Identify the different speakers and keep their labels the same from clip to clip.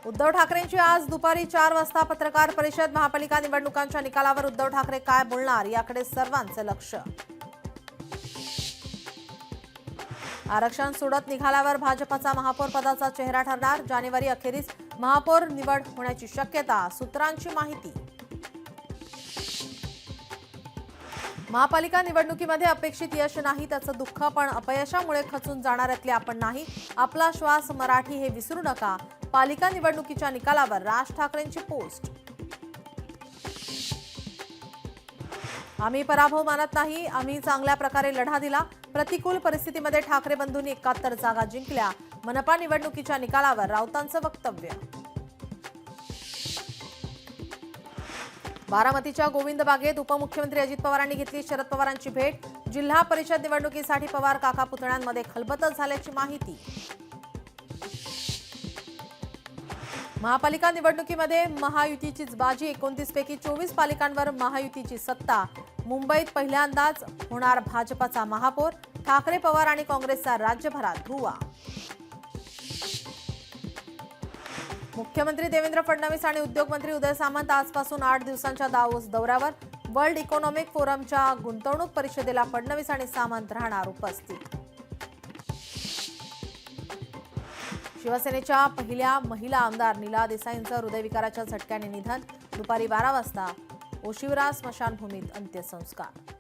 Speaker 1: उद्धव ठाकरेंची आज दुपारी 4 वाजता पत्रकार परिषद। महापालिका निवडणुकांच्या निकालावर उद्धव ठाकरे काय बोलणार याकडे सर्वांचे लक्ष। आरक्षण सोडत निघाल्यावर भाजपचा महापौर पदाचा चेहरा ठरणार। जानेवारी अखेरीस महापौर निवड होण्याची शक्यता, सूत्रांची माहिती। महापालिका निवडणुकीमध्ये अपेक्षित यश नाही त्याचं दुःख, पण अपयशामुळे खचून जाणाऱ्यातले आपण नाही। आपला श्वास मराठी हे विसरू नका। पालिका निवडणुकीच्या निकालावर राज ठाकरेंची पोस्ट। आम्ही पराभव मानत नाही, आम्ही चांगल्या प्रकारे लढा दिला। प्रतिकूल परिस्थितीमध्ये ठाकरे बंधूंनी 71 जागा जिंकल्या। मनपा निवडणुकीच्या निकालावर राऊतांचं वक्तव्य। बारामतीच्या गोविंद बागेत उपमुख्यमंत्री अजित पवारांनी घेतली शरद पवारांची भेट। जिल्हा परिषद निवडणुकीसाठी पवार काका पुतण्यांमध्ये खलबतच झाल्याची माहिती। महापालिका निवडणुकीमध्ये महायुतीचीच बाजी। 29 पैकी 24 पालिकांवर महायुतीची सत्ता। मुंबईत पहिल्यांदाच होणार भाजपचा महापौर। ठाकरे, पवार आणि काँग्रेसचा राज्यभरात धुव्वा। मुख्यमंत्री देवेंद्र फडणवीस आणि उद्योगमंत्री उदय सामंत आजपासून 8 दिवसांच्या दावोस दौऱ्यावर। वर्ल्ड इकॉनॉमिक फोरमच्या गुंतवणूक परिषदेला फडणवीस आणि सामंत राहणार उपस्थित। शिवसेनेच्या पहिल्या महिला आमदार नीला देसाईंचं हृदयविकाराच्या झटक्याने निधन। दुपारी 12 वाजता ओशिवरा स्मशानभूमीत अंत्यसंस्कार।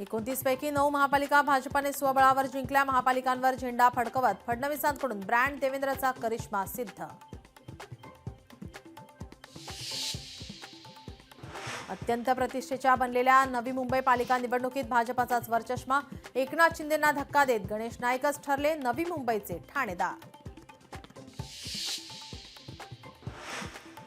Speaker 1: एकोणतीस पैकी 9 महापालिका भाजपने स्वबळावर जिंकल्या। महापालिकांवर झेंडा फडकवत फडणवीसांकडून ब्रँड देवेंद्रचा करिश्मा सिद्ध। अत्यंत प्रतिष्ठेच्या बनलेल्या नवी मुंबई पालिका निवडणुकीत भाजपचाच वरचष्मा। एकनाथ शिंदेंना धक्का देत गणेश नाईकच ठरले नवी मुंबईचे ठाणेदार।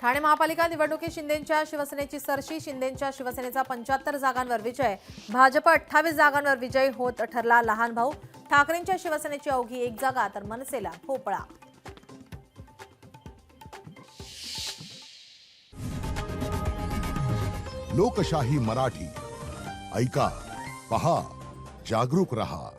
Speaker 1: ठाणे महापालिका निवडणुकीत शिंदेंच्या शिवसेनेची सरशी। शिंदेंच्या शिवसेनेचा 75 जागांवर विजय। भाजप 28 जागांवर विजयी होत ठरला लहान भाऊ। ठाकरेंच्या शिवसेनेची अवघी 1 जागा तर मनसेला भोपळा।
Speaker 2: लोकशाही मराठी ऐका, पहा, जागरूक रहा।